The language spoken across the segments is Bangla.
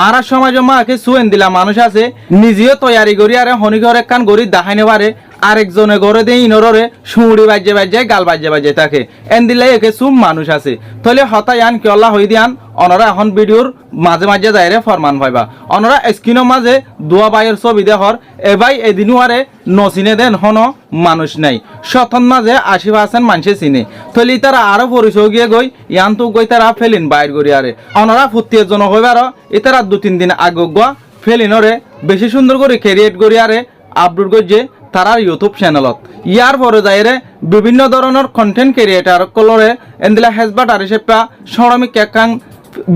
আর সমাজ মাকে সুয়েন দিলা মানুষ আছে নিজেও তৈয়ারি করি আরে হনিঘর একখান গড়ি দেখাইনে পারে আরেকজনে গড়ে দিয়ে ইনরে সুড়ি বাজে বাজে গাল বাজে বাজে থাকে এন দিলে একে সুম মানুষ আছে তাহলে হতাই আন কি আল্লাহ হই দিয়ান অনরা এখন ভিডিওর মাঝে মাঝে যাইরে ফরমান পাইবা অনরা স্ক্রিনের মাঝে দুয়া বাইয়ের ছবি দেখর এবাই এদিনও আরে নচিনে দেন হন মানুষ নাই শতন মাঝে 80% মানুষে চিনে তাহলে তারা আরো পরিচয় গিয়ে গই ইয়ান তো গই তারা ফেলিন বাইর করি আরে অনরা ফুর্তির জন্য হইবার এতারা 2-3 দিন আগে গা ফেলিনরে বেশি সুন্দর করে ক্রিয়েট করি আরে আপলোড করছে তারা ইউটিউব চ্যানেলত ইয়ার পরে যাইরে বিভিন্ন ধরনের কন্টেন্ট ক্রিয়েটার কলরে এন্দিলা হেজবাট আর সেপা সরমিক একখান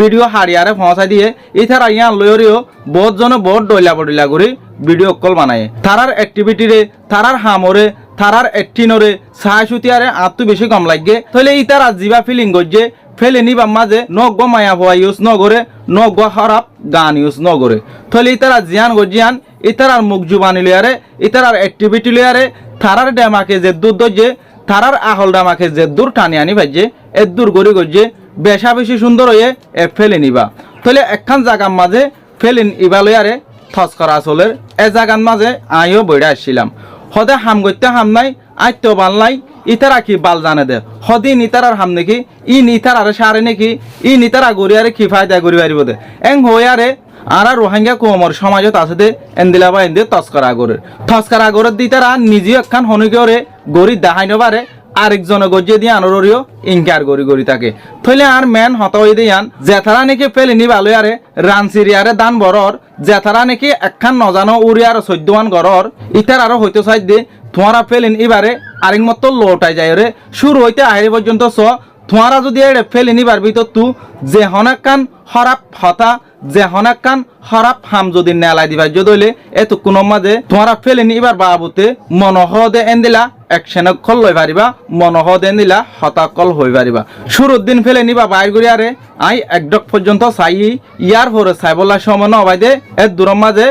ভিডিও হারিয়ারে পৌঁছাই দিয়ে ইথারা ইয়ান লয়রিও বহুত জন বহুত ডইলা বডিলা করে ভিডিও কল বানায় তারার অ্যাক্টিভিটিরে তারার হামরে তারার অ্যাক্টিনরে সাহাযুতিয়ারে আত্ম বেশি কম লাগে তাহলে ইতারা জিবা ফিলিং করছে ফেলে নিবা মাঝে নগ মায়া হওয়া ইউজ নগরে নগ খারাপ গান ইউজ নগরে তাহলে ইতারা জিয়ান গজিয়ান ইতারার মুখ জুবানি লিয়ারে ইতারার অ্যাক্টিভিটি লিয়ারে তারার ডেমাকে যে দূর দরজে তারার আহল ডামাকে যে দূর টানি আনি ভাইজে এ দূর গড়ি গজে বেশা বেশি সুন্দর হয়ে এ ফেলে নিবা তাহলে একখান জায়গার মাঝে ফেলিন ইবা লয়ারে থস করা চলের এ জায়গার মাঝে আইও বইরা আসছিলাম হদে হাম করতে হাম নাই আইতো বাল নাই ইতারা কি বাল জানে দে হদি নিতারার হাম নাকি ই নিতারারে সারে নাকি ই নিতারা গড়িয়ারে কি ফায়দা করি পারিব দে এং হইয়ারে আর রোহিঙ্গা কুমর সমাজত আছে দে এন্দিলা বা এন্দি তস্করা আগরের দি তারা নিজে একখান হনুকে গড়ি দেখাই নবারে আরেকজনে গজিয়ে দিয়ে আনরিও ইনকার গড়ি থাকে থইলে আর মেন হত হয়ে দিয়ান জেথারা নাকি ফেলিনি ভালো আরে রানসিরিয়ারে দান বরর জেথারা নাকি একখান নজানো উড়িয়ার 14 গরর ইতার আরো হইতে চাই দে তোমারা ফেলিন এবারে আরেক মতো লোটাই যায় রে শুরু হইতে আহেরি পর্যন্ত তোমারা যদি এড়ে ফেলে নিবার ভিতর তু যে হনাকান হরাপ হতা যে হনাকান হরাপ হাম যদি নেলাই দিবার যদি এত কোনো মাঝে তোমারা ফেলে নিবার বাবুতে মনহ দে এন্দিলা একশনে কল লই পারিবা মনহ দে এন্দিলা হতাকল হই পারিবা শুরুর দিন ফেলে নিবা বাইর করি আরে আই একডক পর্যন্ত চাই ইয়ার পরে সাইবলা সময় নবাই দে এর দূর মাঝে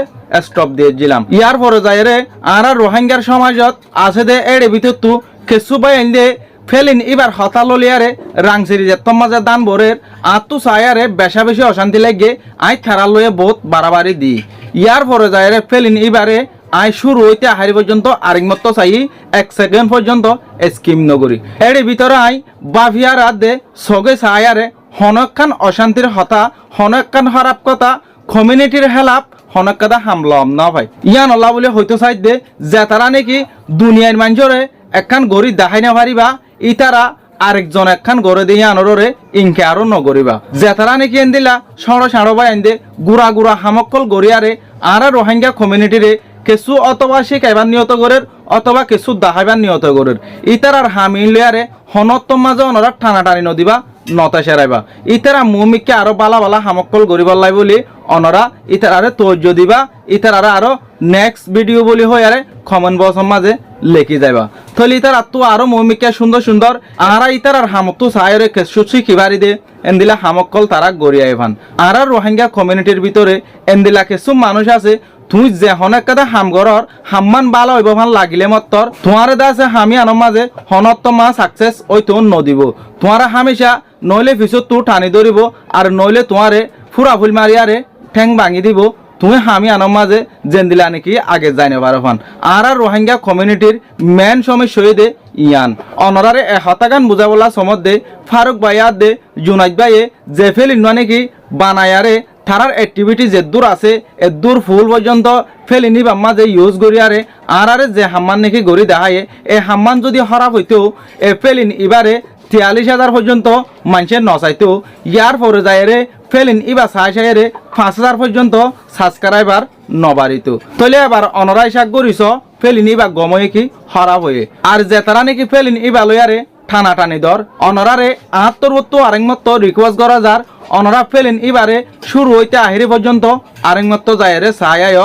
স্টপ দিয়ে দিলাম ইয়ার পরে যাই রে আর রোহিঙ্গার সমাজত আছে দে এড়ে ভিতর তু কেসু বাই এনে ফেলিন এবার হতালো লিয়ারে রাংসিরি যে তোমাজে দান ভরের আত্মু সায়ারে বেশা বেশি অশান্তি লাগে আই থারার লয়ে বহুত বাড়াবাড়ি দি ইয়ার পরে যায় রে ফেলিন এবারে আই শুরু হইতে হারি পর্যন্ত আরেক মত চাই 1 সেকেন্ড পর্যন্ত স্কিম নগরী এর ভিতরে আই বাভিয়া রাত দে সগে সায়ারে হনকান অশান্তির হতা হনকান খারাপ কথা কমিউনিটির হেলাপ হনক কথা হামলাম না ভাই ইয়ান আল্লাহ বলে হইতে চাই দে যে তারা নাকি দুনিয়ার মানুষরে একখান গড়ি দেখাই না পারিবা ইতারা আরেকজন একখান গড়ে দিয়ে আনরে ইনকে আরো নগরিবা জেতারা নাকি এনদিলা সড় বা এনদে গুড়া হামকল গড়িয়ারে আর রোহিঙ্গা কমিউনিটিরে কিছু অথবা শিখাইবার নিয়ত গড়ের অথবা কিছু দেখাইবার নিয়ত গড়ের ইতারার হামিন লিয়ারে হনত্ব মাঝে অনরা টানাটানি নদিবা নতা সেরাইবা ইতারা মুমিককে আরো বালা হামকল গরিবার লাই বলি অনরা ইতারারে তৈর্য দিবা ইতারারে আরো নেক্সট ভিডিও বলি হই আরে কমেন্ট বক্সের মাঝে লেখি যাইবা তাহলে ইতারা তো আরো মুমিককে সুন্দর আরা ইতারার হামকতো সায়রে কেসুচি কিবারি দে এন্দিলা হামকল তারা গড়িয়াই ভান আর রোহিঙ্গা কমিউনিটির ভিতরে এন্দিলা কিছু মানুষ আছে তুই যে হনেক কথা হামগরর হাম্মান ভালো হইব ভাল লাগিলে মত্তর তোমার দাসে হামি আনো মাঝে হনত মা সাকসেস ওই তো নদিব তোমার হামেশা নইলে পিছত তো টানি ধরিব আর নইলে তোমারে ফুরা ফুল মারিয়ারে ঠ্যাং ভাঙি দিব তুমি হামি আনো মাঝে জেন দিলা নাকি আগে যাই নেবার ফান আর রোহিঙ্গা কমিউনিটির মেন সমস্যা দে ইয়ান অনরারে হতাগান বুঝাবলা সমত দে ফারুক ভাইয়া দে জুনাইদ ভাইয়ে যে ফেলিন নাকি বানায়ারে তারার অ্যাক্টিভিটি যে দূর আছে এ দূর ফুল পর্যন্ত ফেলি নিবা মাঝে ইউজ করিয়ারে আর যে হাম্মান নাকি গড়ি দেখায় এ হাম্মান যদি খারাপ হইতেও এ ফেলিন এবারে 43,000 পর্যন্ত মানুষের নচাইতেও ইয়ার পরে যায় রে ফেলিন ইবা সাইরে 5,000 পর্যন্ত সাবস্ক্রাইবার নবাড়িত তাহলে এবার অনরাই শাক করিস ফেলিন ইবা গময়ে কি খারাপ হয়ে আর যে তারা নাকি ফেলিন ইবা লয়ারে টানাটানি দর অনরারে 78 আরেক মতো রিকোয়েস্ট করা যার অনরা ফেলিন এবারে শুরু হইতে আহেরি পর্যন্ত আরেক মতো যায় রে সায়ায়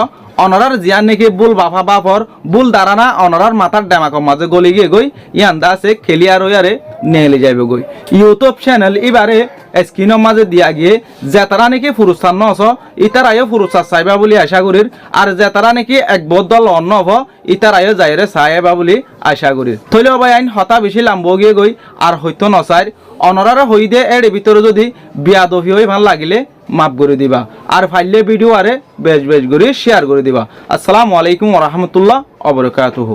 অনরার জিয়ান নাকি বুল বাফা বাফর বুল দাঁড়ানা অনরার মাথার ডেমাকর মাঝে গলি গিয়ে গই ইয়ান্দা আছে খেলিয়ার হইয়ারে নেলে যাইবে গই ইউটিউব চ্যানেল এবারে স্ক্রিনের মাঝে দিয়া গিয়ে যে তারা নাকি পুরস্কার নস ইতারাইও পুরস্কার চাইবা বলে আশা করির আর যে তারা নাকি এক বোধ দল অন্য হব ইতারাইও যাইরে চাইবা বলে আশা করির থইলেও ভাই আইন হতা বেশি লাম্ব গিয়ে গই আর হইতো নচাই অনরারা হই দে এর ভিতরে যদি বিয়াদফি হই ভাল লাগিলে মাফ করে দিবা আর ফাইলে ভিডিও আরে বেশ বেশ করে শেয়ার করে দিবা। আসসালামু আলাইকুম ওয়া রাহমাতুল্লাহ ওয়া বারাকাতুহু।